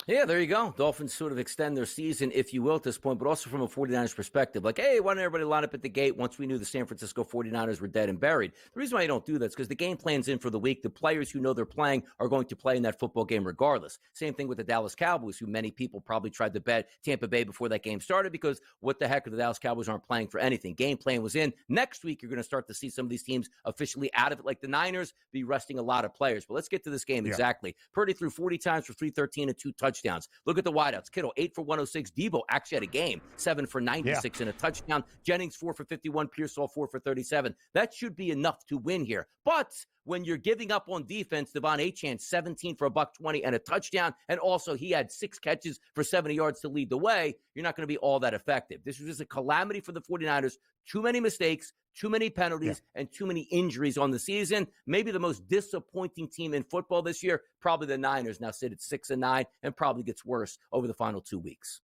Yeah, there you go. Dolphins sort of extend their season, if you will, at this point, but also from a 49ers perspective. Like, hey, why didn't everybody line up at the gate once we knew the San Francisco 49ers were dead and buried? The reason why you don't do that is because the game plan's in for the week. The players who know they're playing are going to play in that football game regardless. Same thing with the Dallas Cowboys, who many people probably tried to bet Tampa Bay before that game started because what the heck, the Dallas Cowboys aren't playing for anything. Game plan was in. Next week, you're going to start to see some of these teams officially out of it, like the Niners be resting a lot of players. But let's get to this game exactly. Purdy threw 40 times for 313 and 2 touchdowns. Look at the wideouts. Kittle, 8 for 106. Debo actually had a game, 7 for 96 and a touchdown. Jennings, 4 for 51. Pearsall, 4 for 37. That should be enough to win here. But when you're giving up on defense, Devon Achane, 17 for $120 and a touchdown, and also he had 6 catches for 70 yards to lead the way, you're not going to be all that effective. This was just a calamity for the 49ers. Too many mistakes, too many penalties, and too many injuries on the season. Maybe the most disappointing team in football this year, probably the Niners, now sit at 6-9, and probably gets worse over the final 2 weeks.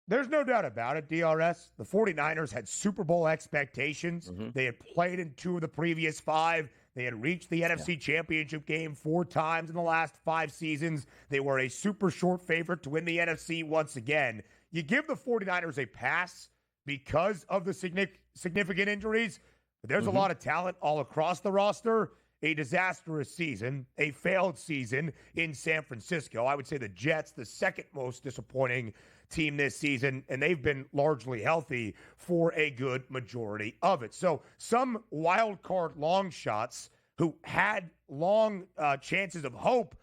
There's no doubt about it, DRS. The 49ers had Super Bowl expectations. They had played in 2 of the previous 5. They had reached the NFC Championship game 4 times in the last 5 seasons. They were a super short favorite to win the NFC once again. You give the 49ers a pass because of the significant injuries, but there's a lot of talent all across the roster. a disastrous season, a failed season in San Francisco. I would say the Jets, the second most disappointing team this season, and they've been largely healthy for a good majority of it. So some wild card long shots who had long chances of hope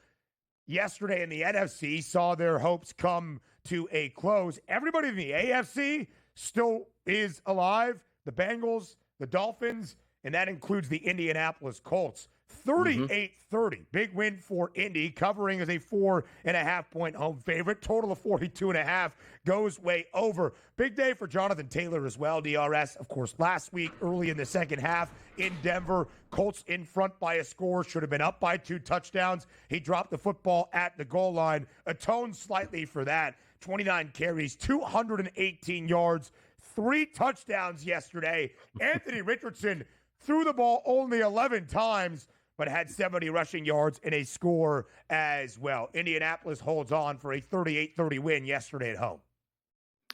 yesterday in the NFC saw their hopes come to a close. Everybody in the AFC still is alive. The Bengals, the Dolphins, and that includes the Indianapolis Colts. 38-30. Big win for Indy, covering as a 4.5-point home favorite. Total of 42.5 goes way over. Big day for Jonathan Taylor as well, DRS. Of course, last week, early in the second half in Denver, Colts in front by a score, should have been up by 2 touchdowns. He dropped the football at the goal line, atoned slightly for that. 29 carries, 218 yards, 3 touchdowns yesterday. Anthony Richardson threw the ball only 11 times, but had 70 rushing yards and a score as well. Indianapolis holds on for a 38-30 win yesterday at home.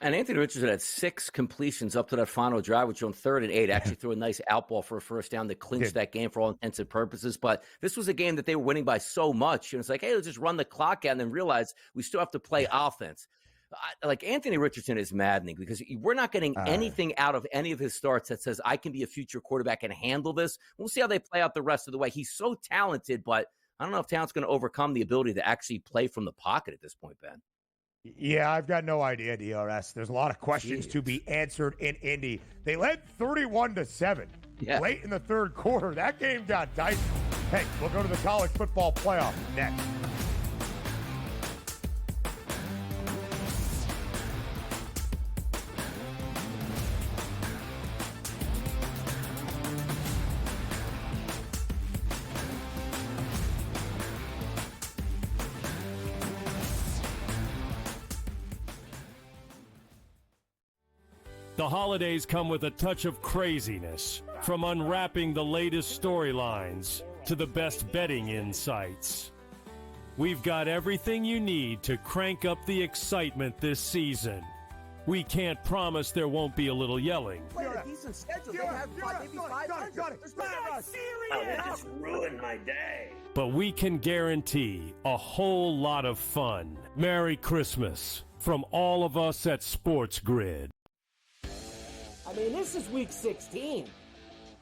And Anthony Richardson had 6 completions up to that final drive, which on 3rd and 8 actually threw a nice out ball for a first down that clinched that game for all intents and purposes. But this was a game that they were winning by so much. And it's like, hey, let's just run the clock out and then realize we still have to play offense. Like Anthony Richardson is maddening because we're not getting anything out of any of his starts that says I can be a future quarterback and handle this. We'll see how they play out the rest of the way. He's so talented, but I don't know if talent's going to overcome the ability to actually play from the pocket at this point, Ben. Yeah, I've got no idea, DRS. There's a lot of questions to be answered in Indy. They led 31-7 late in the third quarter. That game got dicey. Hey, we'll go to the college football playoff next. The holidays come with a touch of craziness, from unwrapping the latest storylines to the best betting insights. We've got everything you need to crank up the excitement this season. We can't promise there won't be a little yelling. Play a decent schedule. They have maybe 500. Oh, that just ruined my day. But we can guarantee a whole lot of fun. Merry Christmas from all of us at SportsGrid. I mean, this is week 16,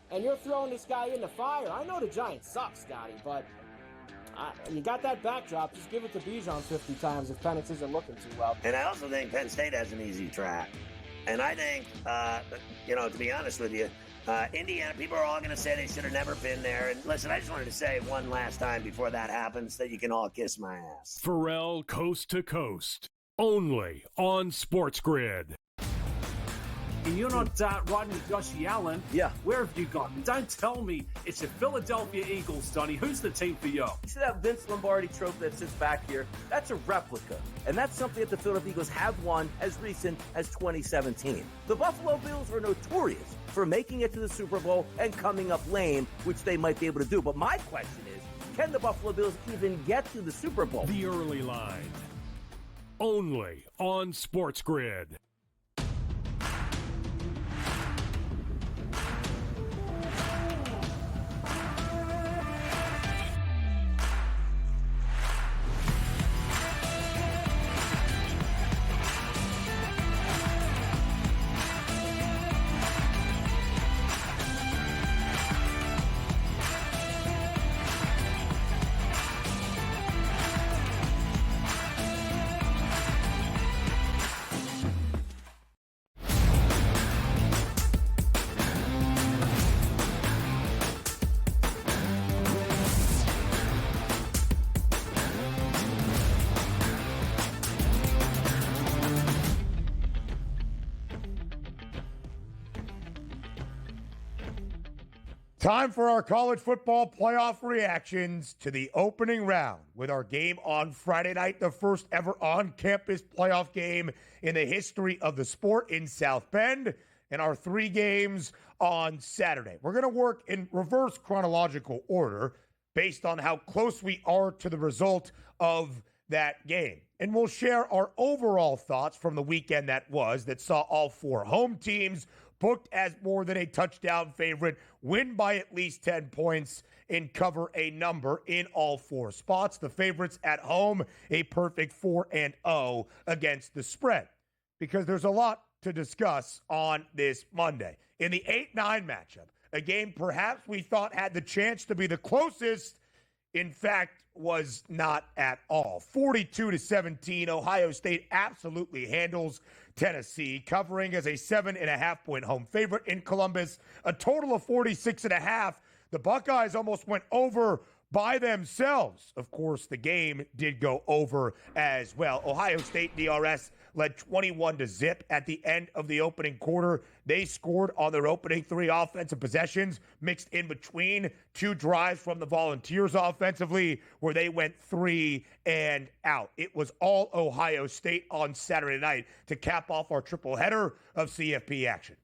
and you're throwing this guy in the fire. I know the Giants suck, Scotty, but you got that backdrop. Just give it to Bijan 50 times if Penix isn't looking too well. And I also think Penn State has an easy track. And I think, to be honest with you, Indiana, people are all going to say they should have never been there. And listen, I just wanted to say one last time before that happens that you can all kiss my ass. Pharrell Coast to Coast, only on SportsGrid. And you're not riding with Josh Allen. Yeah. Where have you gone? Don't tell me it's the Philadelphia Eagles, Donnie. Who's the team for you? You see that Vince Lombardi trophy that sits back here? That's a replica. And that's something that the Philadelphia Eagles have won as recent as 2017. The Buffalo Bills are notorious for making it to the Super Bowl and coming up lame, which they might be able to do. But my question is, can the Buffalo Bills even get to the Super Bowl? The early line, only on SportsGrid. Time for our college football playoff reactions to the opening round with our game on Friday night, the first ever on-campus playoff game in the history of the sport in South Bend, and our 3 games on Saturday. We're going to work in reverse chronological order based on how close we are to the result of that game. And we'll share our overall thoughts from the weekend that saw all 4 home teams booked as more than a touchdown favorite, win by at least 10 points, and cover a number in all 4 spots. The favorites at home, a perfect 4-0 against the spread. Because there's a lot to discuss on this Monday. In the 8-9 matchup, a game perhaps we thought had the chance to be the closest, in fact, was not at all. 42-17, Ohio State absolutely handles Tennessee, covering as a 7.5-point home favorite in Columbus, a total of 46.5. The Buckeyes almost went over by themselves. Of course, the game did go over as well. Ohio State DRS led 21-0 at the end of the opening quarter. They scored on their opening 3 offensive possessions, mixed in between 2 drives from the Volunteers offensively, where they went 3 and out. It was all Ohio State on Saturday night to cap off our triple header of CFP action.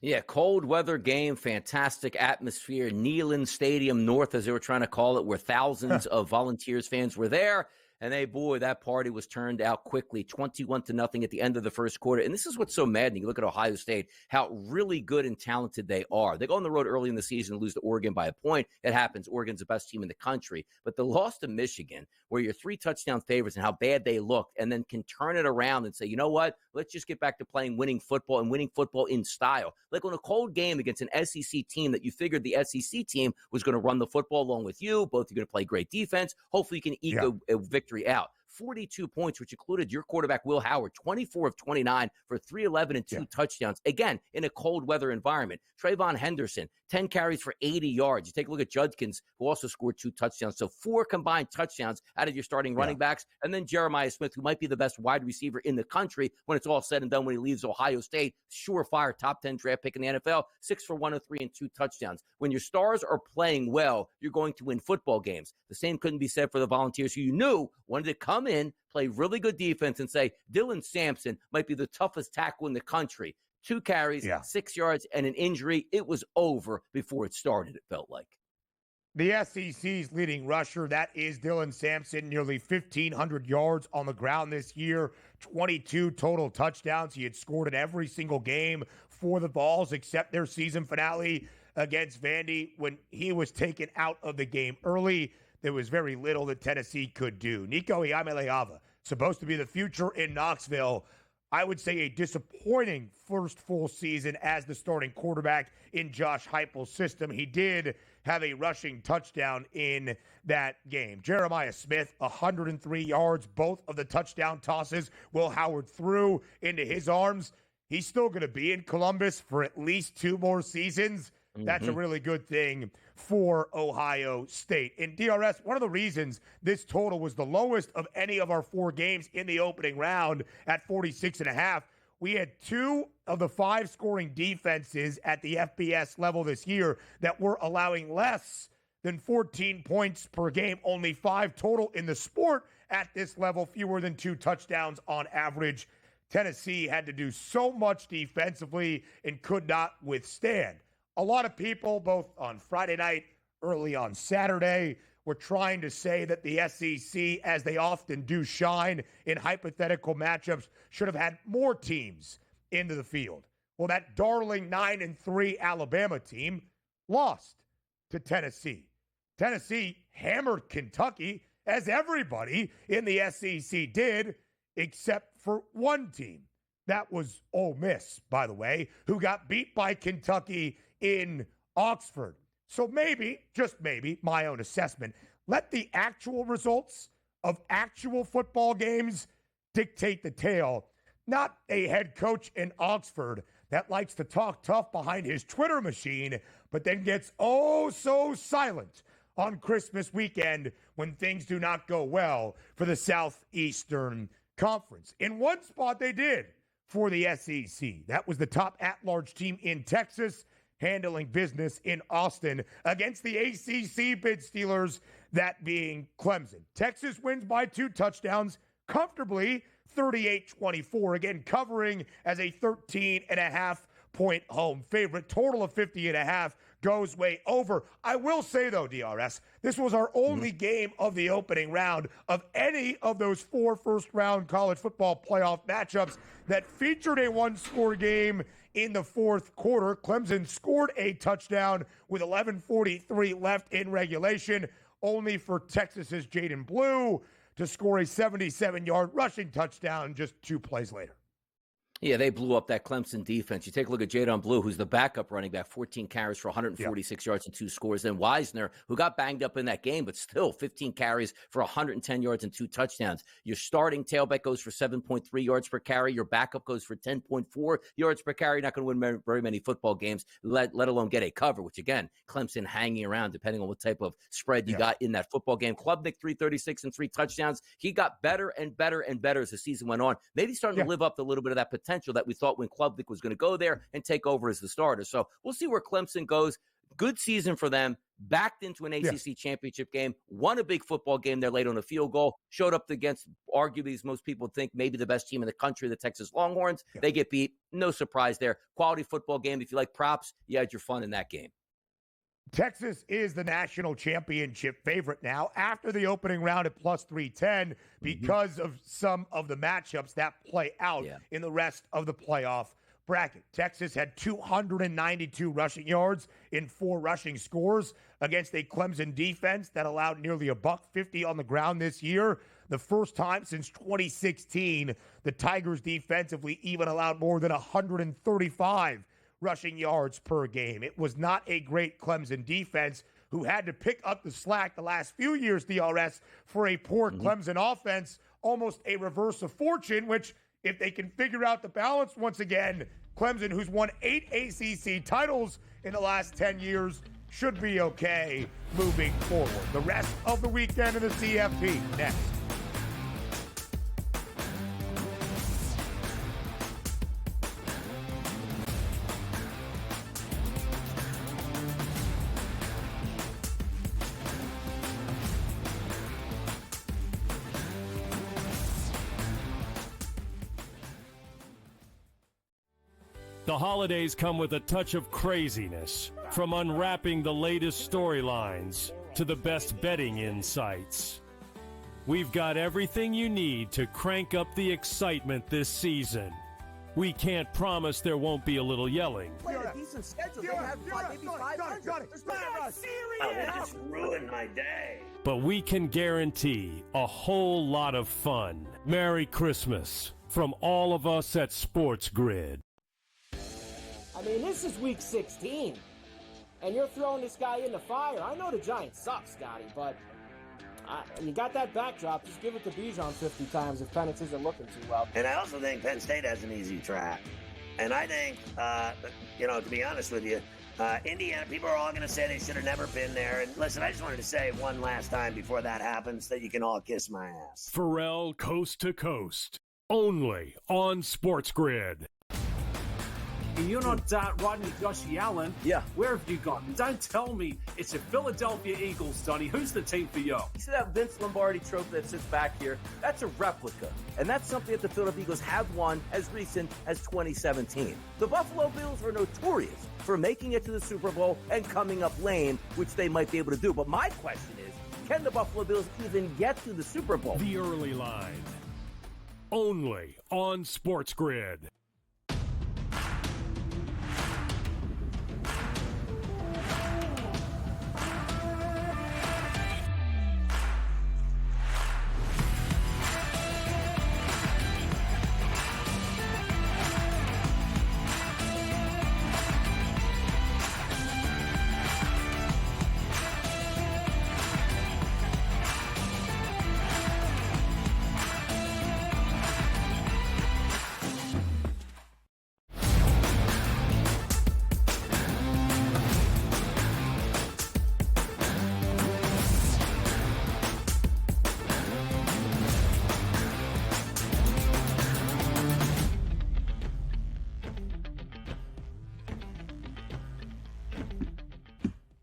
Yeah, cold weather game, fantastic atmosphere. Neyland Stadium North, as they were trying to call it, where thousands of Volunteers fans were there. And that party was turned out quickly, 21-0 at the end of the first quarter. And this is what's so maddening. You look at Ohio State, how really good and talented they are. They go on the road early in the season and lose to Oregon by a point. It happens. Oregon's the best team in the country. But the loss to Michigan, where you're 3-touchdown favorites and how bad they looked, and then can turn it around and say, you know what? Let's just get back to playing winning football and winning football in style. Like on a cold game against an SEC team that you figured the SEC team was going to run the football along with you. Both are going to play great defense. Hopefully you can eke a victory out. 42 points, which included your quarterback, Will Howard, 24 of 29 for 311 and 2 touchdowns. Again, in a cold weather environment. Trayvon Henderson, 10 carries for 80 yards. You take a look at Judkins, who also scored 2 touchdowns. So 4 combined touchdowns out of your starting running backs. And then Jeremiah Smith, who might be the best wide receiver in the country when it's all said and done when he leaves Ohio State. Surefire top 10 draft pick in the NFL, 6 for 103 and 2 touchdowns. When your stars are playing well, you're going to win football games. The same couldn't be said for the Volunteers, who you knew wanted to come in, play really good defense, and say Dylan Sampson might be the toughest tackle in the country. 2 carries, 6 yards, and an injury. It was over before it started, it felt like. The SEC's leading rusher, that is Dylan Sampson, nearly 1,500 yards on the ground this year, 22 total touchdowns. He had scored in every single game for the Vols except their season finale against Vandy. When he was taken out of the game early, there was very little that Tennessee could do. Nico Iamaleava, supposed to be the future in Knoxville. I would say a disappointing first full season as the starting quarterback in Josh Heupel's system. He did have a rushing touchdown in that game. Jeremiah Smith, 103 yards, both of the touchdown tosses Will Howard threw into his arms. He's still going to be in Columbus for at least 2 more seasons. That's a really good thing for Ohio State. In DRS, one of the reasons this total was the lowest of any of our 4 games in the opening round at 46.5, we had 2 of the 5 scoring defenses at the FBS level this year that were allowing less than 14 points per game, only 5 total in the sport at this level, fewer than 2 touchdowns on average. Tennessee had to do so much defensively and could not withstand. A lot of people, both on Friday night, early on Saturday, were trying to say that the SEC, as they often do shine in hypothetical matchups, should have had more teams into the field. Well, that darling 9-3 Alabama team lost to Tennessee. Tennessee hammered Kentucky, as everybody in the SEC did, except for one team. That was Ole Miss, by the way, who got beat by Kentucky in Oxford. So maybe, just maybe, my own assessment, let the actual results of actual football games dictate the tale, not a head coach in Oxford that likes to talk tough behind his Twitter machine, but then gets oh so silent on Christmas weekend when things do not go well for the Southeastern Conference. In one spot they did for the SEC. That was the top at-large team in Texas, handling business in Austin against the ACC bid stealers, that being Clemson. Texas wins by 2 touchdowns comfortably, 38-24, again covering as a 13.5-point home favorite. Total of 50.5 goes way over. I will say, though, DRS, this was our only game of the opening round of any of those 4 first-round college football playoff matchups that featured a one-score game in the fourth quarter. Clemson scored a touchdown with 11:43 left in regulation, only for Texas's Jaden Blue to score a 77-yard rushing touchdown just 2 plays later. Yeah, they blew up that Clemson defense. You take a look at Jadon Blue, who's the backup running back, 14 carries for 146 yards and 2 scores. Then Wisner, who got banged up in that game, but still 15 carries for 110 yards and 2 touchdowns. Your starting tailback goes for 7.3 yards per carry. Your backup goes for 10.4 yards per carry. You're not going to win very many football games, let alone get a cover, which, again, Clemson hanging around depending on what type of spread you got in that football game. Klubnik, 336 and 3 touchdowns. He got better and better and better as the season went on. Maybe starting to live up to a little bit of that potential that we thought when Klubnik was going to go there and take over as the starter. So we'll see where Clemson goes. Good season for them. Backed into an ACC championship game. Won a big football game there late on a field goal. Showed up against, arguably, as most people think, maybe the best team in the country, the Texas Longhorns. They get beat. No surprise there. Quality football game. If you like props, you had your fun in that game. Texas is the national championship favorite now after the opening round at plus 310 because of some of the matchups that play out in the rest of the playoff bracket. Texas had 292 rushing yards in 4 rushing scores against a Clemson defense that allowed nearly $150 on the ground this year. The first time since 2016, the Tigers defensively even allowed more than 135 rushing yards per game. It was not a great Clemson defense who had to pick up the slack the last few years, DRS, for a poor Clemson offense, almost a reverse of fortune, which if they can figure out the balance once again, Clemson, who's won 8 ACC titles in the last 10 years, should be okay moving forward. The rest of the weekend in the CFP next. The holidays come with a touch of craziness, from unwrapping the latest storylines to the best betting insights. We've got everything you need to crank up the excitement this season. We can't promise there won't be a little yelling. Played a decent schedule. They had maybe 500. Oh, they just ruined my day. But we can guarantee a whole lot of fun. Merry Christmas from all of us at SportsGrid. I mean, this is week 16, and you're throwing this guy in the fire. I know the Giants suck, Scotty, but you got that backdrop. Just give it to Bijan 50 times if Penix isn't looking too well. And I also think Penn State has an easy track. And I think, to be honest with you, Indiana, people are all going to say they should have never been there. And listen, I just wanted to say one last time before that happens that you can all kiss my ass. Pharrell Coast to Coast, only on SportsGrid. You're not riding with Josh Allen. Yeah. Where have you gone? Don't tell me it's the Philadelphia Eagles, Donnie. Who's the team for you? You see that Vince Lombardi trophy that sits back here? That's a replica. And that's something that the Philadelphia Eagles have won as recent as 2017. The Buffalo Bills are notorious for making it to the Super Bowl and coming up lame, which they might be able to do. But my question is, can the Buffalo Bills even get to the Super Bowl? The early line, only on SportsGrid.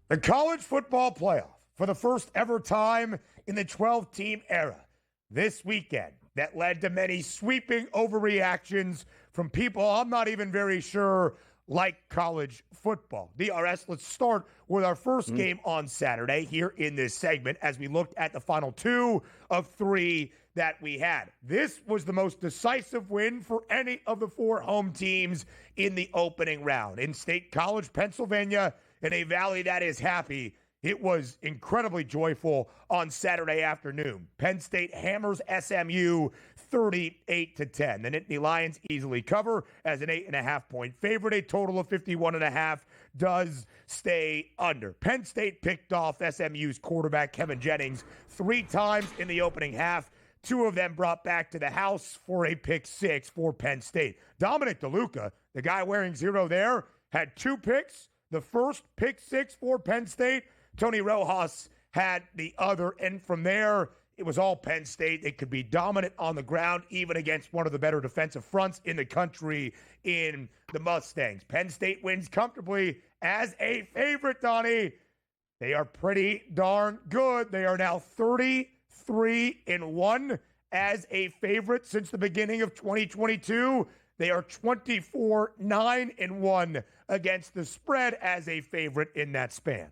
The college football playoff for the first ever time in the 12-team era this weekend that led to many sweeping overreactions from people I'm not even very sure like college football. DRS, let's start with our first game on Saturday here in this segment as we looked at the final 2 of 3 that we had. This was the most decisive win for any of the 4 home teams in the opening round. In State College, Pennsylvania, in a valley that is happy, it was incredibly joyful on Saturday afternoon. Penn State hammers SMU 38-10. The Nittany Lions easily cover as an 8.5-point favorite. A total of 51.5 does stay under. Penn State picked off SMU's quarterback Kevin Jennings 3 times in the opening half. 2 of them brought back to the house for a pick 6 for Penn State. Dominic DeLuca, the guy wearing 0 there, had 2 picks. The first pick 6 for Penn State. Tony Rojas had the other, and from there, it was all Penn State. They could be dominant on the ground, even against one of the better defensive fronts in the country in the Mustangs. Penn State wins comfortably as a favorite, Donnie. They are pretty darn good. They are now 33-1 as a favorite since the beginning of 2022. They are 24-9-1 against the spread as a favorite in that span.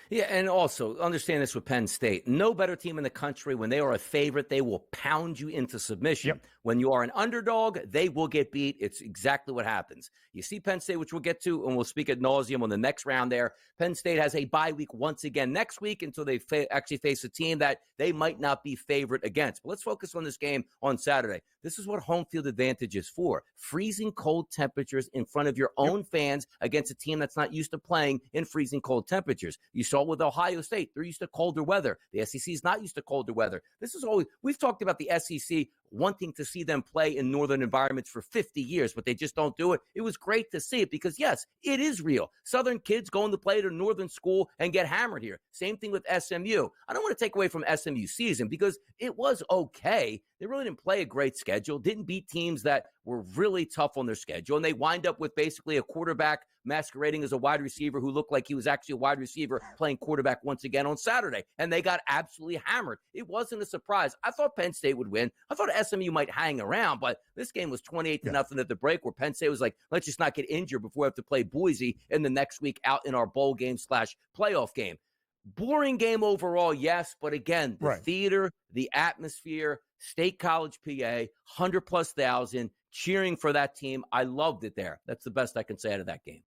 Yeah, and also understand this with Penn State. No better team in the country. When they are a favorite, they will pound you into submission. Yep. When you are an underdog, they will get beat. It's exactly what happens. You see Penn State, which we'll get to, and we'll speak ad nauseum on the next round there. Penn State has a bye week once again next week until they actually face a team that they might not be favorite against. But let's focus on this game on Saturday. This is what home field advantage is for. Freezing cold temperatures in front of your own fans against a team that's not used to playing in freezing cold temperatures. You saw with Ohio State, they're used to colder weather. The SEC is not used to colder weather. This is always, we've talked about the SEC wanting to see them play in northern environments for 50 years, but they just don't do it. It was great to see it because, yes, it is real. Southern kids going to play at a northern school and get hammered here. Same thing with SMU. I don't want to take away from SMU's season because it was okay. They really didn't play a great schedule, didn't beat teams that were really tough on their schedule, and they wind up with basically a quarterback masquerading as a wide receiver who looked like he was actually a wide receiver playing quarterback once again on Saturday, and they got absolutely hammered. It wasn't a surprise. I thought Penn State would win. I thought SMU might hang around, but this game was 28-0 at the break where Penn State was like, let's just not get injured before we have to play Boise in the next week out in our bowl game / playoff game. Boring game overall, yes, but again, the theater, the atmosphere, State College, PA, 100+ thousand, cheering for that team. I loved it there. That's the best I can say out of that game.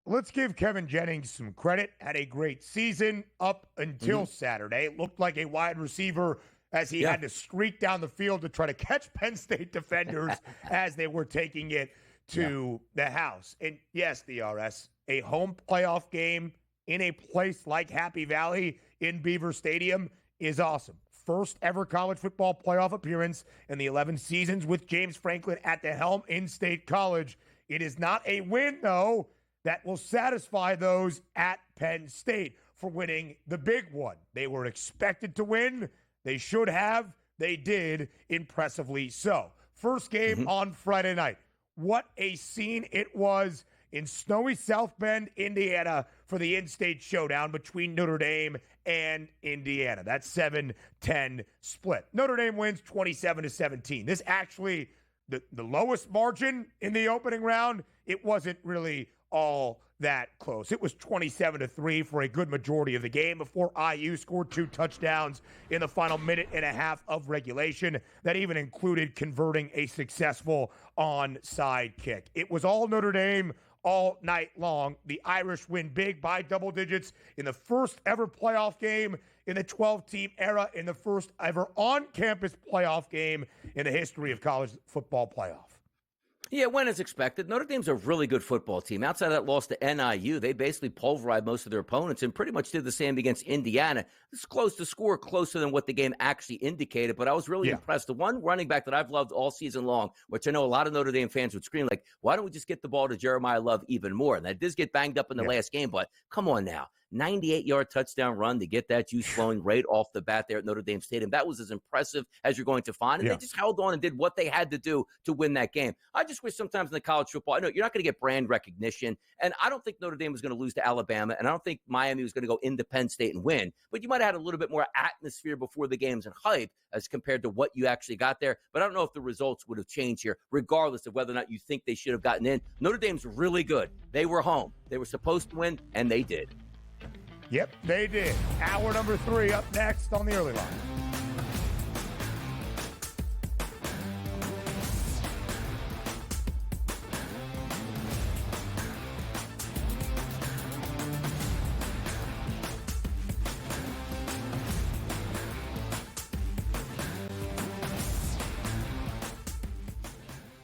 Let's give Kevin Jennings some credit. Had a great season up until Saturday. It looked like a wide receiver as he had to streak down the field to try to catch Penn State defenders as they were taking it to the house. And yes, DRS, a home playoff game in a place like Happy Valley in Beaver Stadium is awesome. First ever college football playoff appearance in the 11 seasons with James Franklin at the helm in State College. It is not a win, though, that will satisfy those at Penn State for winning the big one. They were expected to win. They should have. They did, impressively so. First game on Friday night. What a scene it was in snowy South Bend, Indiana, for the in-state showdown between Notre Dame and Indiana. That 7-10 split. Notre Dame wins 27-17. This actually, the lowest margin in the opening round, it wasn't really all that close. It was 27-3 for a good majority of the game before IU scored 2 touchdowns in the final minute and a half of regulation. That even included converting a successful onside kick. It was all Notre Dame all night long. The Irish win big by double digits in the first ever playoff game in the 12-team era, in the first ever on-campus playoff game in the history of college football playoff. Yeah, when as expected. Notre Dame's a really good football team. Outside of that loss to NIU, they basically pulverized most of their opponents and pretty much did the same against Indiana. It's close to score, closer than what the game actually indicated, but I was really impressed. The one running back that I've loved all season long, which I know a lot of Notre Dame fans would scream like, why don't we just get the ball to Jeremiah Love even more? And that does get banged up in the last game, but come on now. 98-yard touchdown run to get that juice flowing right off the bat there at Notre Dame Stadium. That was as impressive as you're going to find. And they just held on and did what they had to do to win that game. I just wish sometimes in the college football, I know you're not going to get brand recognition, and I don't think Notre Dame was going to lose to Alabama, and I don't think Miami was going to go into Penn State and win, but you might have had a little bit more atmosphere before the games and hype as compared to what you actually got there. But I don't know if the results would have changed here, regardless of whether or not you think they should have gotten in. Notre Dame's really good. They were home. They were supposed to win, and they did. Yep, they did. Hour number 3 up next on the Early Line.